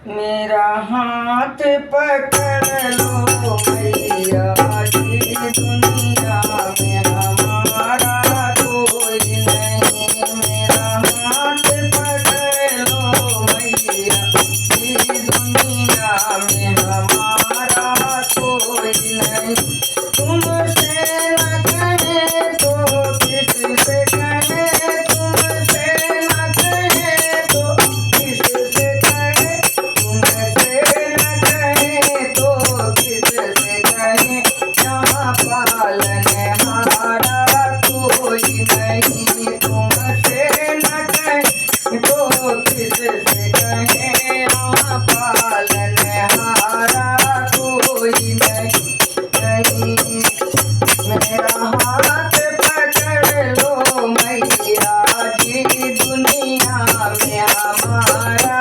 मेरा हाथ पकड़ लो मैया जी, दुनिया में हमारा कोई नहीं। मेरा हाथ पकड़ लो मैया जी, दुनिया में हमारा कोई नहीं। तुमसे न कहे तो किससे कहे, तुमसे न कहे तो किससे कहे, तुमसे न कहे तो किससे कहे। यहाँ पालनहारा कोई नहीं, तुमसे न कहे तो किससे कहे। यहाँ पालनहारा कोई नहीं। मेरा हाथ पकड़ लो मैया जी, दुनिया में हमारा